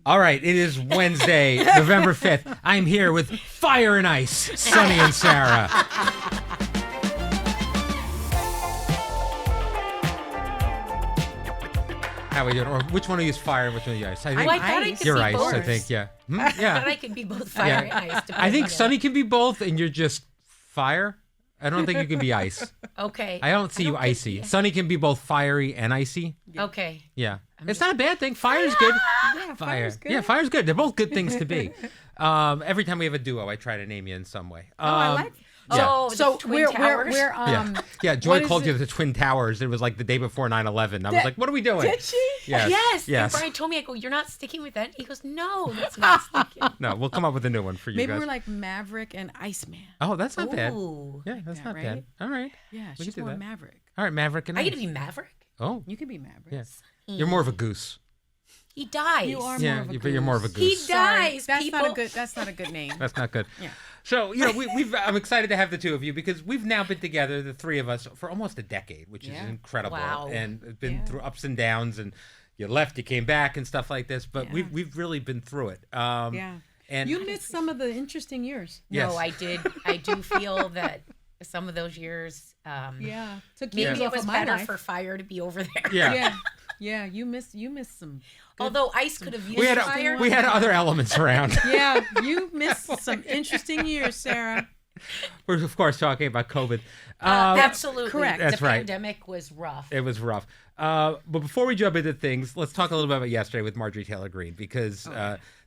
All right, it is Wednesday, November 5th. I'm here with Fire and Ice, Sonny and Sara. How we doing? Or which one of you is fire and which one of you ice? I think I thought I could you're be ice, both. I think, yeah. I Yeah. thought I could be both fire and ice. I think depending Sonny can be both and you're just fire. I don't think you can be ice. on- Okay. I don't see you think- icy. yeah. Sonny can be both fiery and icy. Okay. Yeah. It's not a bad thing. Fire's good. Yeah, Fire. fire's good. Yeah, fire's good. They're both good things to be. Every time we have a duo, I try to name you in some way. I like. Yeah. Oh, the So Twin Towers. Yeah, Joy what is called you it? the Twin Towers. It was like the day before 9/11. I was like, what are we doing? Did she? Yes. Yes. Yes. And Brian told me, I go, you're not sticking with that? He goes, no, that's not sticking. No, we'll come up with a new one for you Maybe guys. we're like Maverick and Iceman. Oh, that's not bad. Ooh. Yeah, that's that, not right? bad. All right. Yeah, We she's could do more that. Maverick. All right, Maverick and I Ice. get to be Maverick? Oh, You could be Maverick. yes. You're more of a goose. He dies. You are Yeah, more of a but you're more of a goose. goose. He Sorry, dies, That's not a people. good. That's not a good name. That's not good. Yeah. So, I'm excited to have the two of you because we've now been together, the three of us, for almost a decade, which is Yeah. incredible. Wow. And been Yeah. through ups and downs, and you left, you came back, and stuff like this. But Yeah. we've really been through it. Yeah. And You missed some of the interesting years. Yes. No, I did. I do feel that some of those years, Yeah. Took maybe years it off was of my better life. for Fire to be over there. Yeah. Yeah. Yeah. You missed some. good- Although Ice could have used we had Fire. we had other elements around. Yeah. You missed some interesting years, Sarah. We're of course talking about COVID. Absolutely. correct. That's the right. pandemic was rough. It was rough. But before we jump into things, let's talk a little bit about yesterday with Marjorie Taylor Greene because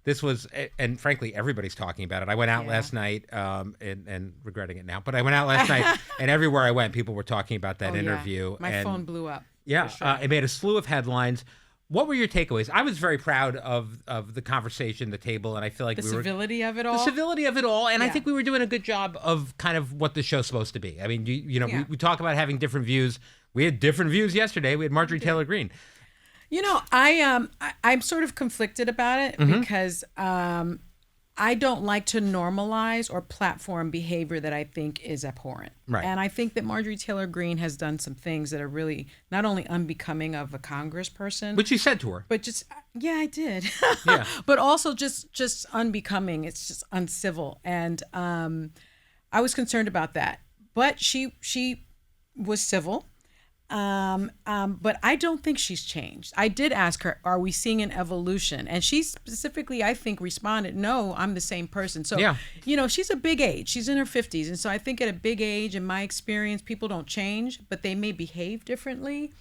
this was, and frankly, everybody's talking about it. I went out last night and regretting it now, but I went out last night and everywhere I went, people were talking about that Oh, yeah. interview. My and phone blew up. Yeah, for sure. it made a slew of headlines. What were your takeaways? I was very proud of the conversation, the table, and I feel like The we were civility of it all. the civility of it all, and I Yeah. think we were doing a good job of kind of what the show's supposed to be. I mean, Yeah. we talk about having different views. We had different views yesterday. We had Marjorie Taylor Greene. You know, I'm sort of conflicted about it because I don't like to normalize or platform behavior that I think is abhorrent. Right. And I think that Marjorie Taylor Greene has done some things that are really not only unbecoming of a congressperson, Which you said to her. but just I did. Yeah. But also just unbecoming. It's just uncivil, and I was concerned about that. But she was civil. But I don't think she's changed. I did ask her, are we seeing an evolution? And she specifically, I think, responded, no, I'm the same person. So, Yeah. She's a big age. She's in her 50s. And so I think at a big age, in my experience, people don't change, but they may behave differently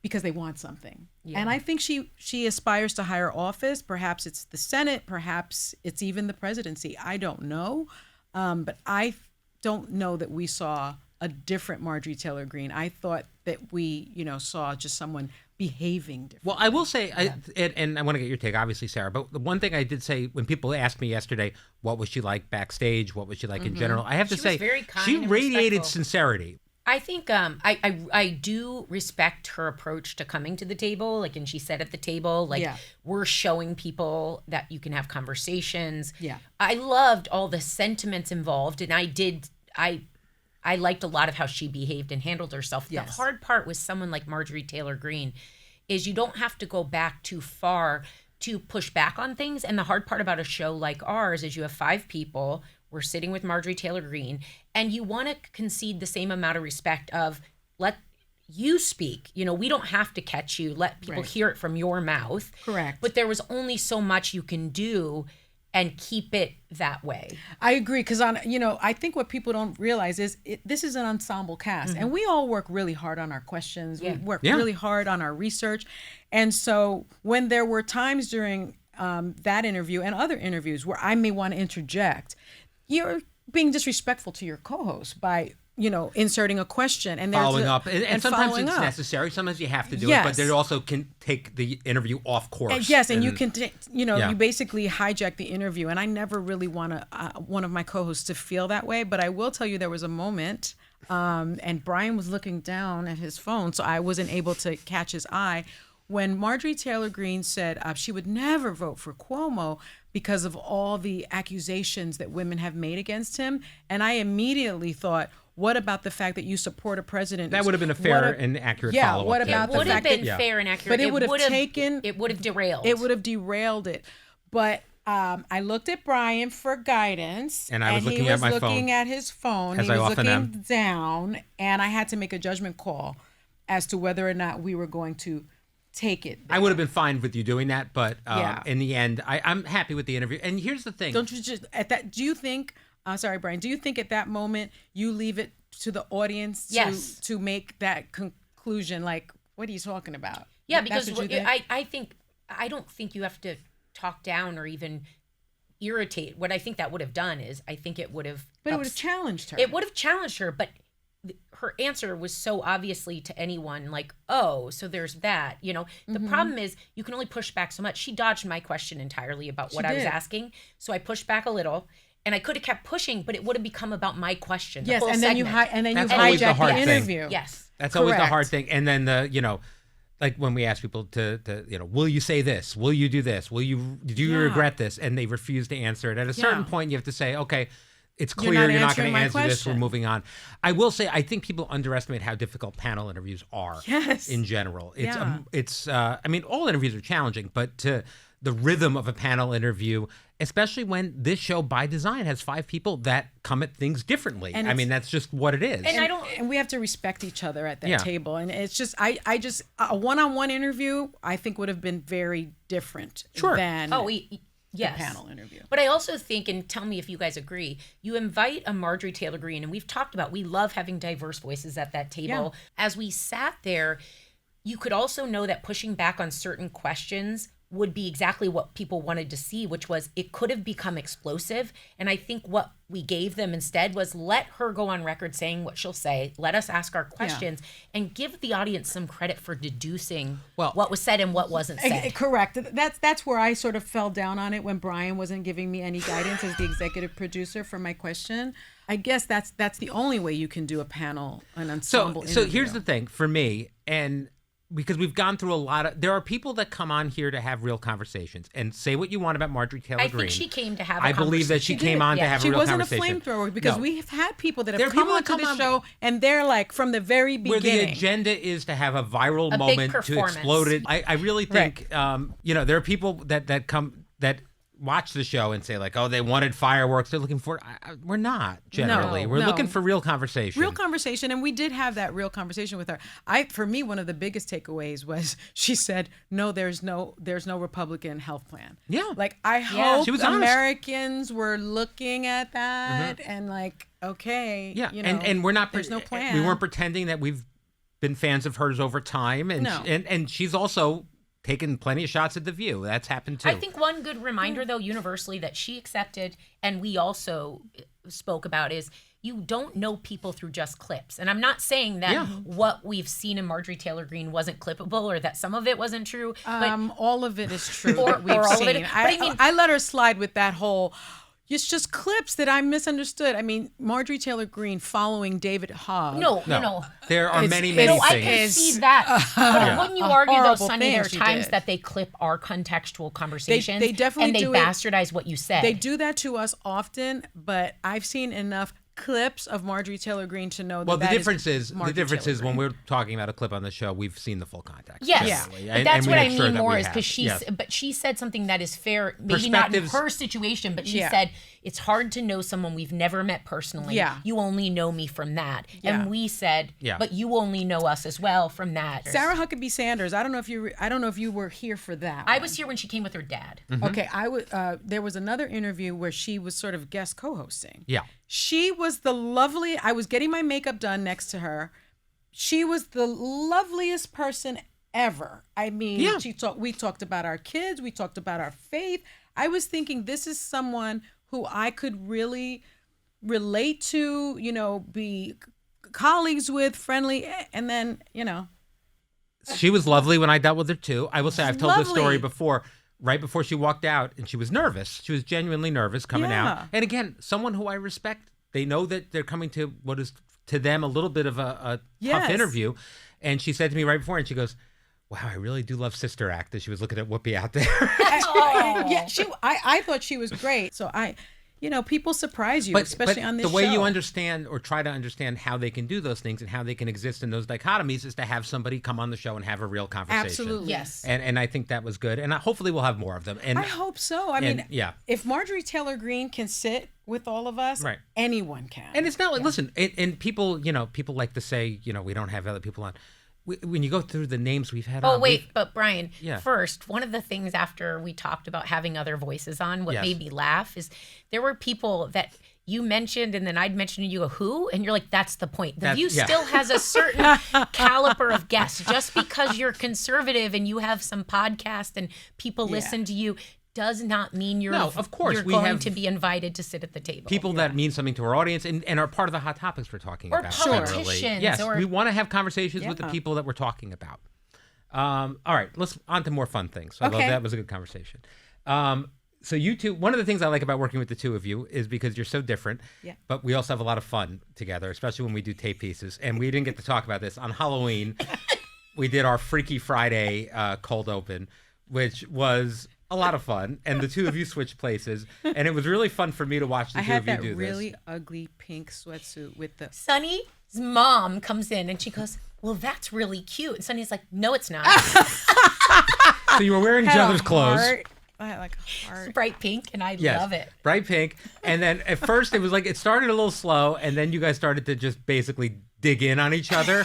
because they want something. Yeah. And I think she aspires to higher office. Perhaps it's the Senate. Perhaps it's even the presidency. I don't know. But I don't know that we saw a different Marjorie Taylor Greene. I thought that we, saw just someone behaving differently. Well, I will say, and I want to get your take, obviously, Sarah, but the one thing I did say when people asked me yesterday, what was she like backstage? What was she like in general? I have to She say, was very kind she and radiated respectful. sincerity. I think I do respect her approach to coming to the table. Like, and she said at the table, like, Yeah. we're showing people that you can have conversations. Yeah. I loved all the sentiments involved, and I liked a lot of how she behaved and handled herself. Yes. The hard part with someone like Marjorie Taylor Greene is you don't have to go back too far to push back on things. And the hard part about a show like ours is you have 5 people. We're sitting with Marjorie Taylor Greene, and you want to concede the same amount of respect of let you speak. We don't have to catch you. Let people Right. hear it from your mouth. Correct. But there was only so much you can do and keep it that way. I agree, because I think what people don't realize is this is an ensemble cast, and we all work really hard on our questions. Yeah. We work Yeah. really hard on our research, and so when there were times during that interview and other interviews where I may want to interject, you're being disrespectful to your co-host by inserting a question and there's Following up. And sometimes following it's up. necessary. Sometimes you have to do it, Yes. but they also can take the interview off course. Yes, and you can, Yeah. you basically hijack the interview. And I never really want one of my co-hosts to feel that way. But I will tell you there was a moment, and Brian was looking down at his phone, so I wasn't able to catch his eye, when Marjorie Taylor Greene said she would never vote for Cuomo because of all the accusations that women have made against him. And I immediately thought, What about the fact that you support a president? That would have been a fair and accurate follow-up. What to about It the would have fact been that, fair and accurate. but it would have taken, it would have derailed. It would have derailed it. But I looked at Brian for guidance, and I was looking he was at my looking phone, at his phone. as He I was often looking am. down, and I had to make a judgment call as to whether or not we were going to take it. I would have been fine with you doing that, but Yeah. in the end, I'm happy with the interview. And here's the thing. Don't you just at that? Do you think? Sorry, Brian. Do you think at that moment you leave it to the audience Yes. to make that conclusion? Like, what are you talking about? Yeah, That's because what you think? I don't think you have to talk down or even irritate. What I think that would have done is I think it would have. But it would have challenged her. It would have challenged her, but her answer was so obviously to anyone like, oh, so there's that. You know, the problem is you can only push back so much. She dodged my question entirely about what I was did. asking, so I pushed back a little. And I could have kept pushing, but it would have become about my question. Yes, and then you That's always the hijack hard the thing. interview. Yes. That's always the Correct. hard thing. And then like when we ask people to will you say this? Will you do this? Do you regret this? And they refuse to answer it. At a certain point, you have to say, okay, it's You're clear not you're not going answering to my answer this. We're question. moving on. I will say, I think people underestimate how difficult panel interviews are. Yes. In general, it's Yeah. I mean, all interviews are challenging, but the rhythm of a panel interview, especially when this show by design has 5 people that come at things differently. And I mean, that's just what it is. And I don't. And we have to respect each other at that Yeah. table. And it's just, I just, a one-on-one interview, I think would have been very different than Yes. panel interview. But I also think, and tell me if you guys agree, you invite a Marjorie Taylor Greene, and we've talked about, we love having diverse voices at that table. As we sat there, you could also know that pushing back on certain questions would be exactly what people wanted to see, which was it could have become explosive. And I think what we gave them instead was let her go on record saying what she'll say, let us ask our questions, and give the audience some credit for deducing what was said and what wasn't said. Correct. That's where I sort of fell down on it when Brian wasn't giving me any guidance as the executive producer for my question. I guess that's the only way you can do a panel, an ensemble So interview. here's the thing for me, and because we've gone through there are people that come on here to have real conversations and say what you want about Marjorie Taylor Greene. I think she came to have a I believe that she came on to have a real wasn't conversation. a flamethrower because No. we've had people that There have are come people that onto come the on- show and they're like from the very Where beginning. the agenda is to have a viral A big moment to performance. explode it. I really think there are people that come that watch the show and say like, oh, they wanted fireworks. They're looking for. We're not generally. We're no. looking for real conversation. Real conversation, and we did have that real conversation with her. For me, one of the biggest takeaways was she said, "No, there's no Republican health plan." Yeah. like I hope She was honest. Americans were looking at that and like, okay, Yeah, you know, and we're not. There's no plan. We weren't pretending that we've been fans of hers over time, and No. and she's also taken plenty of shots at The View. That's happened too. I think one good reminder, though, universally that she accepted and we also spoke about is you don't know people through just clips. And I'm not saying that what we've seen in Marjorie Taylor Greene wasn't clippable or that some of it wasn't true. But all of it is true Or- that we've or all of seen. it- but I mean- I let her slide with that whole. It's just clips that I misunderstood. I mean, Marjorie Taylor Greene following David Hogg. no. There are It's- many, it's- many No, I things. can see that. But wouldn't you argue, though, horrible Sonny, there are thing she times did. that they clip our contextual conversations They definitely and they do it. bastardize what you said. They do that to us often, but I've seen enough clips of Marjorie Taylor Greene to know that Well, the that difference is Marjorie Taylor when Greene. we're talking about a clip on the show, we've seen the full context. Yes, generally, but and that's we what I make sure mean that more we is have. because Yes. but she said something that is fair, maybe not in Perspectives- her situation, but she Yeah. said it's hard to know someone we've never met personally. Yeah. You only know me from that. Yeah. And we said, Yeah. but you only know us as well from that. Sarah Huckabee Sanders. I don't know if you were here for that. I one. was here when she came with her dad. Okay, I would. There was another interview where she was sort of guest co-hosting. Yeah. She was the lovely. I was getting my makeup done next to her. She was the loveliest person ever. I mean, Yeah. we talked about our kids. We talked about our faith. I was thinking this is someone who I could really relate to. You know, be colleagues with, friendly, and then She was lovely when I dealt with her too. I will say I've told this story Lovely. before. Right before she walked out, and she was nervous. She was genuinely nervous coming Yeah. out. And again, someone who I respect. They know that they're coming to what is to them a little bit of a Yes. tough interview. And she said to me right before, and she goes, "Wow, I really do love Sister Act." As she was looking at Whoopi out there. yeah, I thought she was great. So people surprise you, especially on this show. The way you understand or try to understand how they can do those things and how they can exist in those dichotomies is to have somebody come on the show and have a real conversation. Absolutely. Yes. And I think that was good. And hopefully we'll have more of them. And I hope so. I mean, if Marjorie Taylor Greene can sit with all of us, right, anyone can. And it's not like, listen, and people, people like to say, we don't have other people on. When you go through the names we've had on. Oh, wait, but Brian, first, one of the things after we talked about having other voices on, what made me laugh is there were people that you mentioned and then I'd mention you go, who? And you're like, that's the point. The View still has a certain caliber of guests. Just because you're conservative and you have some podcast and people listen to you does not mean you're going to be invited to sit at the table. People that mean something to our audience and are part of the hot topics we're talking about. Or politicians. Yes, we want to have conversations with the people that we're talking about. All right, let's on to more fun things. I love that was a good conversation. So you two, one of the things I like about working with the two of you is because you're so different, but we also have a lot of fun together, especially when we do tape pieces. And we didn't get to talk about this. On Halloween, we did our Freaky Friday cold open, which was a lot of fun, and the two of you switched places, and it was really fun for me to watch the two of you do this. I had that really ugly pink sweatsuit with the... Sunny's mom comes in, and she goes, well, that's really cute. And Sunny's like, no, it's not. So you were wearing each other's clothes. I had like a heart. It's bright pink, and I love it. Bright pink, and then at first it was like, it started a little slow, and then you guys started to just basically dig in on each other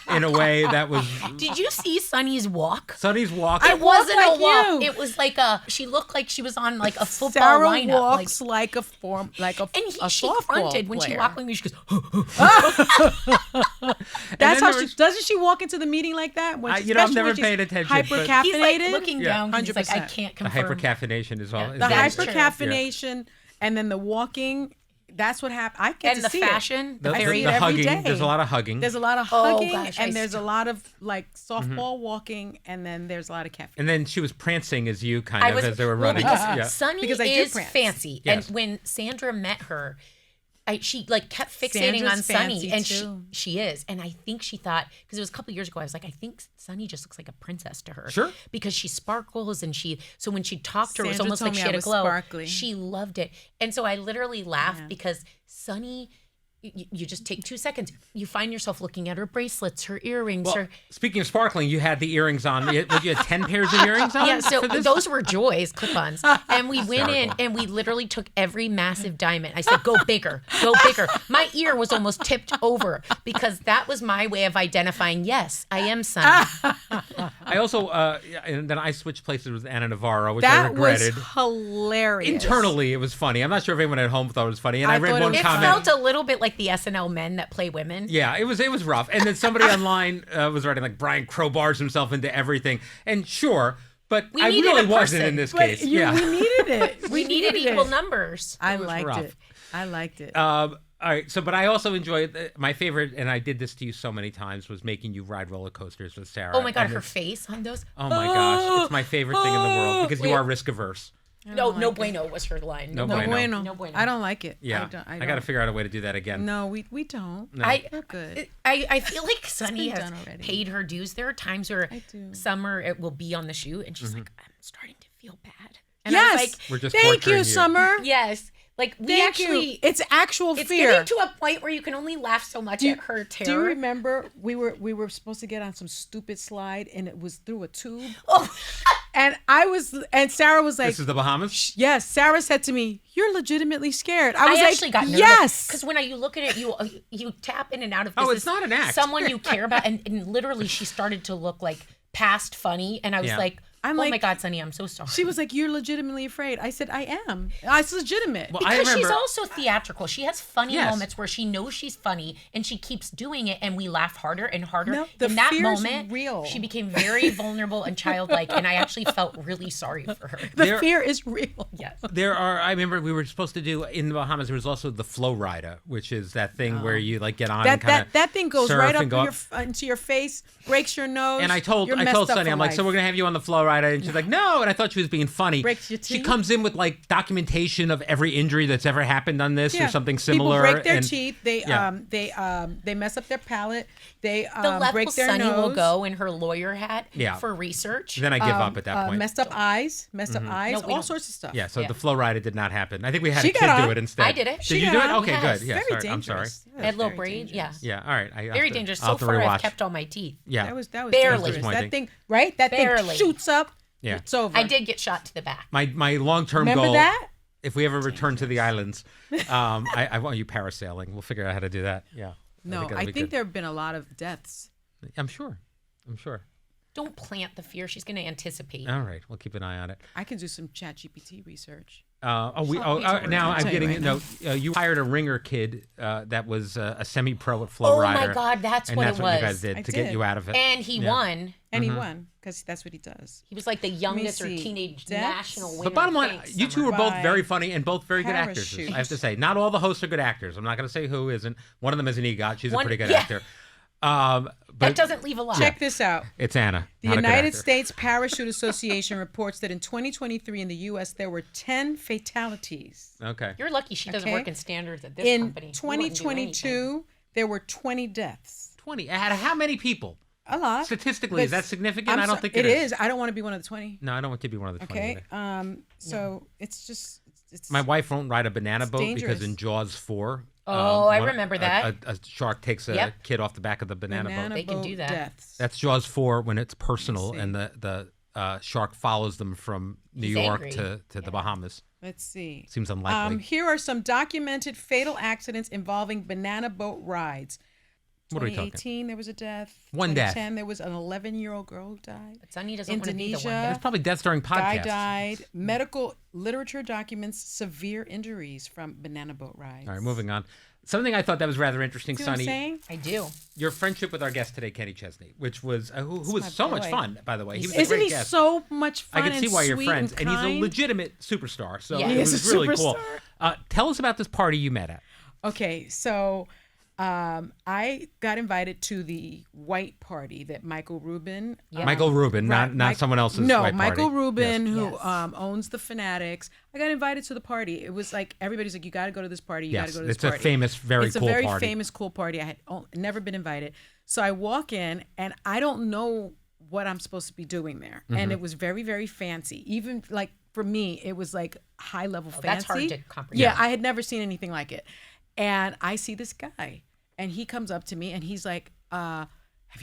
in a way that was... Did you see Sunny's walk? Sunny's walk. It wasn't a walk. It was like she looked like she was on like a football Sarah lineup. walks like a she grunted when she walked. She goes, that's how doesn't she walk into the meeting like that? I've never paid attention. Hypercaffeinated. He's like looking down. 100%. He's like, I can't confirm. The hypercaffeination is all. The hypercaffeination and then the walking. That's what happened. I get to see fashion, the hugging. There's a lot of hugging. There's a lot of hugging, and there's a lot of like softball walking, and then there's a lot of caffeine. And then she was prancing as you as they were running. Sunny is fancy, and when Sandra met her, she like kept fixating on Sunny, and she is, and I think she thought, because it was a couple of years ago, I was like, I think Sunny just looks like a princess to her, because she sparkles, and so when she talked to her, it was almost like she had a glow. Sparkly. She loved it, and so I literally laughed because Sunny. You just take 2 seconds. You find yourself looking at her bracelets, her earrings. Well, speaking of sparkling, you had the earrings on. You had 10 pairs of earrings on? Yeah, so those were Joy's clip-ons. And we went in and we literally took every massive diamond. I said, go bigger, go bigger. My ear was almost tipped over because that was my way of identifying, yes, I am Sunny. I also, and then I switched places with Anna Navarro, which I regretted. That was hilarious. Internally, it was funny. I'm not sure if anyone at home thought it was funny. And I read one comment. It felt a little bit like the SNL men that play women. Yeah, it was rough. And then somebody online was writing like Brian crowbars himself into everything. And sure, but I really wasn't in this case. We needed it. We needed equal numbers. I liked it. All right. So, but I also enjoyed my favorite, and I did this to you so many times, was making you ride roller coasters with Sarah. Oh my God, her face on those. Oh my gosh, it's my favorite thing in the world because you are risk averse. No bueno was her line. No bueno. No bueno. I don't like it. Yeah, I got to figure out a way to do that again. No, we don't. No. We're good. I feel like Sunny has paid her dues. There are times where Summer it will be on the shoot, and she's like, I'm starting to feel bad. And yes, I was like, we're just thank you, Summer. Yes. Like it's actual fear. It's getting to a point where you can only laugh so much at her terror. Do you remember we were supposed to get on some stupid slide and it was through a tube? Oh. And Sarah was like, "This is the Bahamas." Yes, Sarah said to me, "You're legitimately scared." I actually got nervous. Yes, because when you look at it, you tap in and out of. This it's not an act. Someone you care about, and literally, she started to look like past funny, and I was like. Oh my God, Sunny, I'm so sorry. She was like, "You're legitimately afraid." I said, "I am. It's legitimate." Well, because she's also theatrical. She has funny moments where she knows she's funny and she keeps doing it, and we laugh harder and harder. No, in that moment, real. She became very vulnerable and childlike, and I actually felt really sorry for her. The fear is real. Yes. I remember we were supposed to do in the Bahamas. There was also the Flow Rider, which is that thing where you like get on that thing goes right up into your face, breaks your nose. And I told Sunny, I'm like, so we're gonna have you on the Flow Rider. rida, and she's like, no, and I thought she was being funny. Breaks your She teeth? comes in with like documentation of every injury that's ever happened on this or something similar. People break their and, teeth. They mess up their palate. They The level break their Sunny nose. will go in her lawyer hat Yeah. for research. Then I give up at that point. Messed up eyes, No, we all don't. sorts of stuff. Yeah, so Yeah. the Flow Rider did not happen. I think we had She a kid got do on. it instead. I did it. Did She you got do it? on. Okay, Yes. good. Yeah, Very sorry. dangerous. I'm sorry. I had little Very braid. Yeah. dangerous. Yeah, all right. Very dangerous. I'll So have to far, rewatch. I've kept all my teeth. Yeah. That was Barely. dangerous. Disappointing. That thing, right? That Barely. thing shoots up. Yeah. It's over. I did get shot to the back. My long-term Remember goal, that? if we ever return to the islands, I want you parasailing. We'll figure out how to do that. Yeah. No, that'll I be think good. there have been a lot of deaths. I'm sure. Don't plant the fear. She's going to anticipate. All right, we'll keep an eye on it. I can do some ChatGPT research. Now I'll I'm tell you getting right you hired a ringer kid that was a semi-pro at Flow Oh Rider. my God, that's and what that's it what you was. guys did I to get did. you out of it. And he won. And he won because that's what he does. He was like the youngest or see. teenage Deaths? national winner. But bottom line, Thanks, you two Summer. were both By very funny and both very good actors. parachute. I have to say, not all the hosts are good actors. I'm not going to say who isn't. One of them is an EGOT. She's a One- pretty good yeah. actor. That But doesn't leave a lot. Check this out. it's Anna. The not a good United actor. States Parachute Association reports that in 2023 in the U.S. there were 10 fatalities. Okay. You're lucky she doesn't Okay. work in standards at this In company. We wouldn't do anything. 2022, there were 20 deaths. 20. Out of how many people? A lot. Statistically, is But that significant? I don't think it is. is. I don't want to be one of the 20. No, I don't want to be one of the 20. Okay. either. So it's just it's My wife won't ride a banana boat because dangerous. in Jaws 4. Oh, I remember that. A shark takes a Yep. kid off the back of the banana boat. They can boat do that. Deaths. That's Jaws 4 when it's personal see. and the shark follows them from New He's York angry. to the Bahamas. Let's see. Seems unlikely. Here are some documented fatal accidents involving banana boat rides. What are we talking? 2018, there was a death. One death. 2010, there was an 11-year-old girl who died. But Sunny doesn't want to be the one. Indonesia. There's probably deaths during Guy podcasts. died. Medical literature documents severe injuries from banana boat rides. All right, moving on. Something I thought that was rather interesting, See what I'm Sonny. saying? I do. Your friendship with our guest today, Kenny Chesney, which was who was my so much boy. fun, by the way. He was a Isn't great he guest. so much I fun can see and why you're sweet friends, and and he's a kind? legitimate superstar. So Yeah. it He is was a really cool. superstar. Tell us about this party you met at. Okay, so I got invited to the white party that Michael Rubin. Yeah. Michael Rubin, not Mike- someone else's. No, white Michael party. Rubin, Yes. who Yes. owns the Fanatics. I got invited to the party. It was like everybody's like, you got to go to this party. You got to Yes, go to this it's party. a famous, very It's cool a very party. famous, cool party. I had never been invited, so I walk in and I don't know what I'm supposed to be doing there, Mm-hmm. and it was very, very fancy. Even like for me, it was like high level fancy. That's hard to comprehend. Yeah, I had never seen anything like it, and I see this guy. And he comes up to me and he's like, have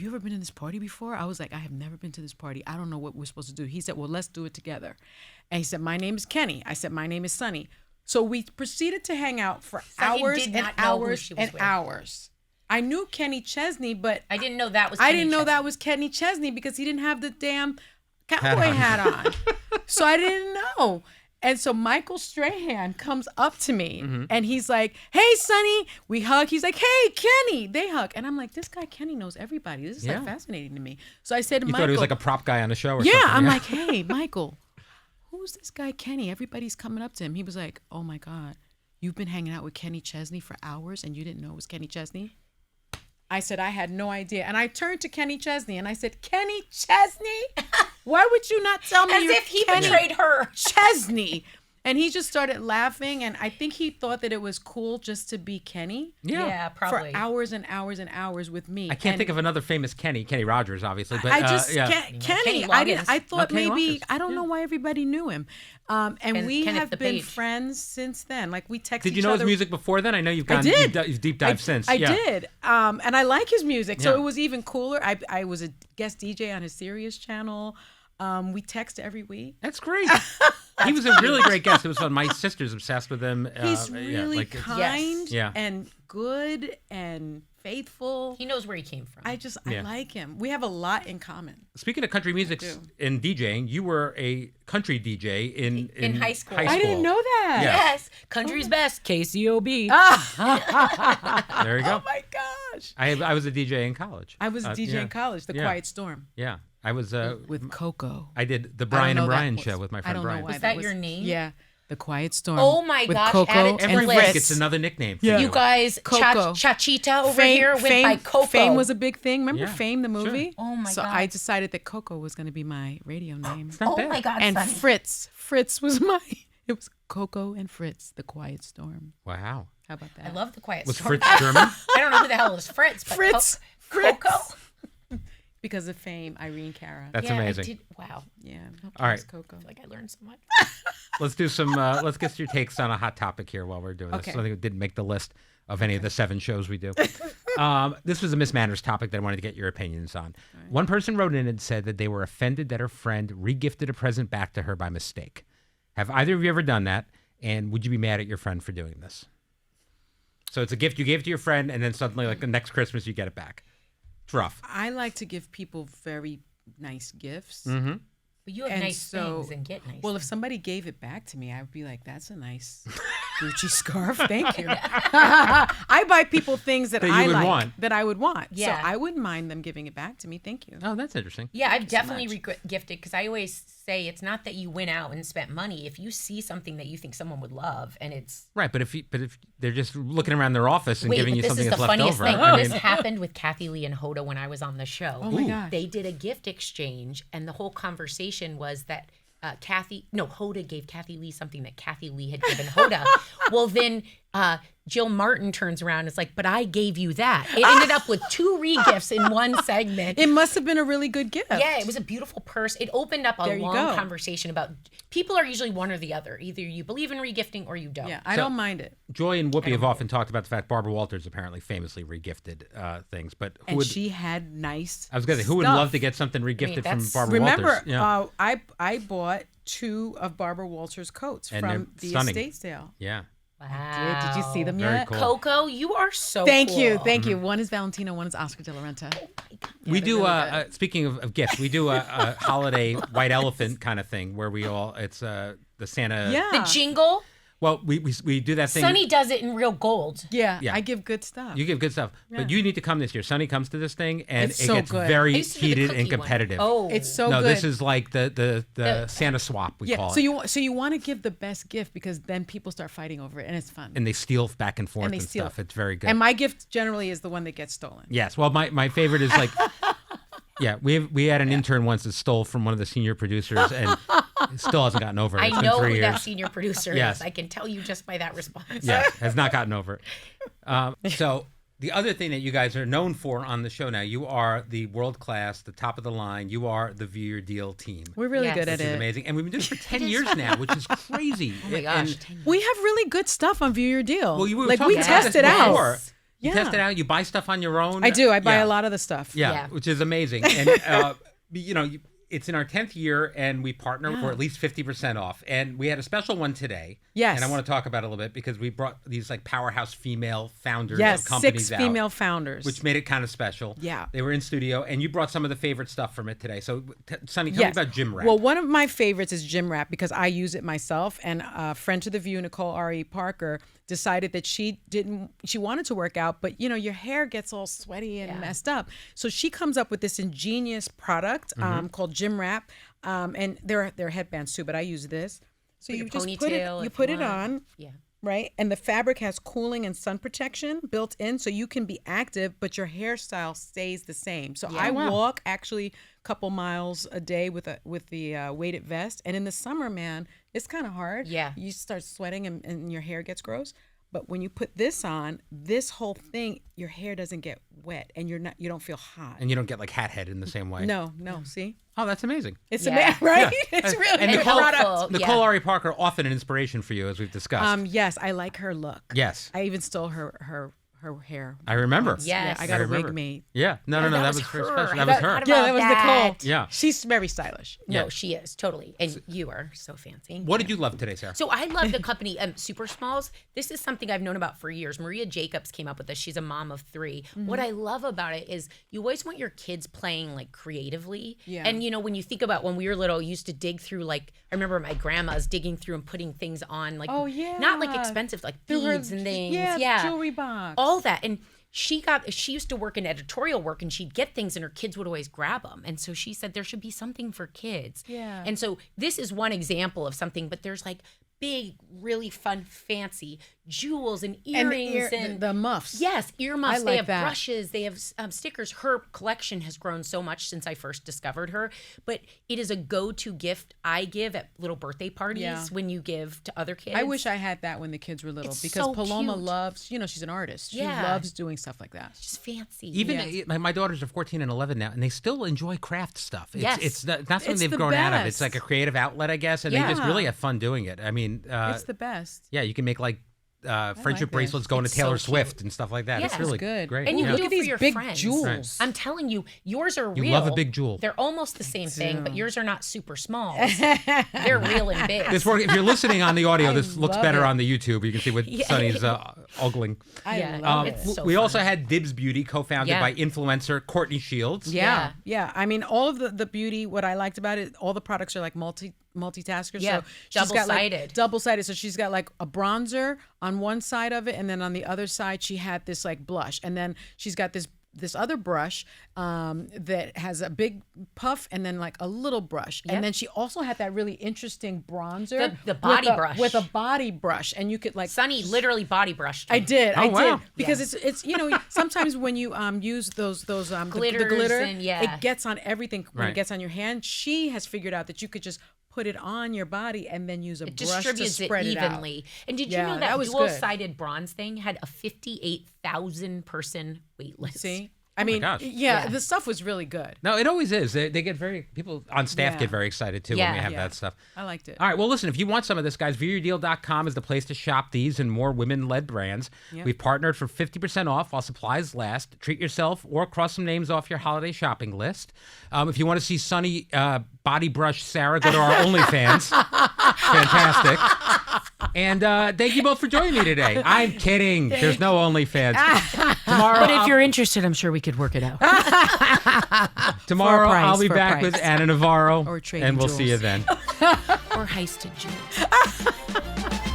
you ever been in this party before? I was like, I have never been to this party. I don't know what we're supposed to do. He said, well, let's do it together. And he said, my name is Kenny. I said, my name is Sunny. So we proceeded to hang out for Sunny hours did and not know who hours she was and with. hours. I knew Kenny Chesney, but I didn't know that was. I Kenny didn't know Chesney. that was Kenny Chesney because he didn't have the damn cowboy hat on. So I didn't know. And so Michael Strahan comes up to me and he's like, hey, Sonny. We hug. He's like, hey, Kenny. They hug. And I'm like, this guy Kenny knows everybody. This is Yeah. like fascinating to me. So I said to You Michael. thought he was like a prop guy on a show or Yeah. something? I'm like, hey, Michael, who's this guy Kenny? Everybody's coming up to him. He was like, oh my God, you've been hanging out with Kenny Chesney for hours and you didn't know it was Kenny Chesney? I said, I had no idea. And I turned to Kenny Chesney and I said, Kenny Chesney? Why would you not tell me As you're if he Kenny betrayed her. Chesney? And he just started laughing. And I think he thought that it was cool just to be Kenny Yeah, probably. for hours and hours and hours with me. I can't And think of another famous Kenny Rogers, obviously. But I just yeah. Kenny. Kenny I thought No, Kenny maybe Loggins. I don't know why everybody knew him, and we Kenneth have the been Page. friends since then. Like we text Did you each know his other. music before then? I know you've I gone. did. You've deep dived since. I Yeah. did, and I like his music, so Yeah. it was even cooler. I was a guest DJ on his Sirius channel. We text every week. That's great. He was a really great guest. It was fun. My sister's obsessed with him. He's yeah, really like, kind Yeah. and good and faithful. He knows where he came from. I Yeah. like him. We have a lot in common. Speaking of country music do. and DJing, you were a country DJ in high school. I didn't know that. Yeah. Yes, country's best. KCOB. There you go. Oh my gosh. I was a DJ in college. I was a DJ yeah. in college. The Yeah. Quiet Storm Yeah, I was. with Coco. I did the I don't Brian know and that Brian was- show with my I friend don't know Brian. why Was that your name? Yeah. The Quiet Storm. Oh my with gosh, Coco add it to and Every the week list. it's another nickname for Yeah. You guys, Coco. Chachita over here went by Coco. Fame was a big thing. Remember Yeah, Fame, the sure. movie? Oh my So God. I decided that Coco was going to be my radio name. It's not Oh bad. my God, And Sonny. Fritz was it was Coco and Fritz, The Quiet Storm. Wow. How about that? I love the Quiet Was Storm. Fritz German? I don't know who the hell is Fritz, but Fritz. Coco. Because of Fame, Irene Cara. That's Yeah, I amazing. did- wow. Yeah. All right. Coco. I feel like I learned so much. Let's do some. Let's get your takes on a hot topic here while we're doing this. Okay. Something that didn't make the list of any of the 7 shows we do. This was a Miss Manners topic that I wanted to get your opinions on. Right. One person wrote in and said that they were offended that her friend regifted a present back to her by mistake. Have either of you ever done that? And would you be mad at your friend for doing this? So it's a gift you gave to your friend, and then suddenly, like the next Christmas, you get it back. It's rough. I like to give people very nice gifts. Mm-hmm. But you have And nice so- things and get nice. Well, if somebody gave it back to me, I would be like, that's a nice Gucci scarf. Thank you. I buy people things that That you I would like, want. that I would want. Yeah. So I wouldn't mind them giving it back to me. Thank you. Oh, that's interesting. yeah, I've definitely much. gifted because I always say it's not that you went out and spent money. If you see something that you think someone would love and it's Right, but if they're just looking around their office and wait, giving but you this something is the that's left funniest over, thing. I This mean, happened with Kathy Lee and Hoda when I was on the show. Oh my gosh. They did a gift exchange, and the whole conversation was that Hoda gave Kathy Lee something that Kathy Lee had given Hoda. Well, then Jill Martin turns around and is like, but I gave you that. It ended up with 2 re-gifts in one segment. It must have been a really good gift. Yeah, it was a beautiful purse. It opened up a There you long go. conversation about people are usually one or the other. Either you believe in regifting or you don't. Yeah, I So- don't mind it. Joy and Whoopi have often talked about the fact Barbara Walters apparently famously regifted things, but who And would, she had nice I was going to say, who would stuff. love to get something regifted from that's- Barbara Remember, Walters? Yeah. I bought 2 of Barbara Walters' coats And they're from the stunning. estate sale. Yeah. Wow. Did you see them Very yet? cool. Coco, you are so Thank cool. you, thank you. One is Valentino, one is Oscar de la Renta. We they're do, really good. speaking of gifts, we do a holiday white elephant kind of thing where we all, it's the Santa. Yeah, The jingle, Well, we do that thing. Sonny does it in real gold. yeah, Yeah. I give good stuff. You give good stuff, but you need to come this year. Sonny comes to this thing, and It's it so gets good. I very used to do the heated cookie and one. competitive. Oh, It's so no, good. this is like the Santa swap we yeah. call So it, you want to give the best gift because then people start fighting over it and it's fun. and they steal back and forth And and, they steal. stuff. It's very good. And my gift generally is the one that gets stolen. Yes. Well, my favorite is like, yeah, we had an intern once that stole from one of the senior producers and still hasn't gotten over it. I It's been know 3 who years. that senior producer Yes. is. I can tell you just by that response. Yes, has not gotten over it. So the other thing that you guys are known for on the show now, you are the world class, the top of the line. You are the View Your Deal team. We're really Yes. good Which at is it. amazing, and we've been doing it for 10 years now, which is crazy. Oh my gosh. And, We have really good stuff on View Your Deal. well, you were like talking we about test this it out. before. You Yeah. test it out. You buy stuff on your own. I do. I buy Yeah. a lot of the stuff. Yeah, Yeah. which is amazing. And it's in our 10th year, and we partner for at least 50% off. And we had a special one today. Yes. And I want to talk about it a little bit because we brought these like powerhouse female founders Yes, of companies 6 out, female founders. which made it kind of special. Yeah. They were in studio, and you brought some of the favorite stuff from it today. So, Sonny, tell me about Gym Wrap. Well, one of my favorites is Gym Wrap because I use it myself. And friend to the View, Nicole R.E. Parker, decided that she wanted to work out, but your hair gets all sweaty and messed up. So she comes up with this ingenious product called Gym Wrap. And there are headbands too, but I use this. So With you a just put ponytail it, if put you it want. on. Yeah. Right. And the fabric has cooling and sun protection built in so you can be active, but your hairstyle stays the same. So I walk actually a couple miles a day with the weighted vest. And in the summer, man, it's kind of hard. Yeah. You start sweating and your hair gets gross. But when you put this on, this whole thing, your hair doesn't get wet and you don't feel hot. and you don't get like hat head in the same way. No, see? Oh, that's amazing. It's Yeah. right? Yeah. It's really And good Nicole- product. Helpful. Nicole Yeah. R.E. Parker, often an inspiration for you, as we've discussed. Yes, I like her look. Yes. I even stole her hair. I remember. Yes. Yeah, I got a remember. wig made. Yeah. No, that was very special. That was her. Yeah, that was Nicole. Yeah. She's very stylish. No, Yeah. she is totally. And you are so fancy. What did you love today, Sarah? So I love the company Super Smalls. This is something I've known about for years. Maria Jacobs came up with this. She's a mom of 3. What I love about it is you always want your kids playing like creatively. Yeah. And when you think about when we were little, you used to dig through like I remember my grandma's digging through and putting things on like Oh, yeah. not like expensive like Through her- beads and things. yeah, jewelry box. All that. And she used to work in editorial work and she'd get things and her kids would always grab them. And so she said there should be something for kids. Yeah. And so this is one example of something, but there's like big, really fun, fancy jewels and earrings and the muffs. Yes, ear muffs. They have that. brushes. They have stickers. Her collection has grown so much since I first discovered her. But it is a go-to gift I give at little birthday parties when you give to other kids. I wish I had that when the kids were little, It's because so Paloma cute. loves, she's an artist. She Yeah. loves doing stuff like that. Just fancy. Even my daughters are 14 and 11 now, and they still enjoy craft stuff. Yes. It's not something It's they've the grown out of. best. It's like a creative outlet, I guess, and they just Yeah. really have fun doing it. I mean, It's the best. yeah, you can make like friendship like bracelets this. going It's to Taylor so Swift and stuff like that. Yeah. It's really good. great. And you yeah. can Look do at it for these your big friends. jewels. Right. I'm telling you, yours are real. You love a big jewel. They're almost the same thing, but do. yours are not super small. They're real and big. This work. If you're listening on the audio, this looks love better it. on the YouTube. You can see what Sonny's ogling. I love Oh, it. it's so We fun. also had Dibs Beauty, co-founded Yeah. by influencer Courtney Shields. Yeah. I mean, all of the beauty, what I liked about it, all the products are like multitaskers. Yeah, So she's got like double-sided. double-sided. So she's got like a bronzer on one side of it, and then on the other side she had this like blush, and then she's got this other brush that has a big puff and then like a little brush. Yep. And then she also had that really interesting bronzer. The body with brush. With a body brush. And you could like... Sunny literally body brushed. I did. Oh, I wow. did. Because it's sometimes when you use those the Glitters glitter, and, yeah. it gets on everything when Right. it gets on your hand. She has figured out that you could just put it on your body and then use a It brush to distributes it spread it out. evenly. And did you Yeah, know that that was good. dual-sided bronze thing had a 58,000 person wait list? See? I mean, gosh. yeah, Yeah. the stuff was really good. No, it always is. They get people on staff Yeah. get very excited too when Yeah. we have Yeah. that stuff. I liked it. All right, well, listen, if you want some of this, guys, viewyourdeal.com is the place to shop these and more women-led brands. Yep. We've partnered for 50% off while supplies last. Treat yourself or cross some names off your holiday shopping list. If you want to see Sunny body brush Sarah, go to our OnlyFans. Fantastic. And thank you both for joining me today. I'm kidding. There's no OnlyFans. Tomorrow, But if you're interested, I'm sure we could work it out. tomorrow for a price, I'll be for a back with price. Anna Navarro, Or trading and we'll see you jewels. then. Or heisted jewels.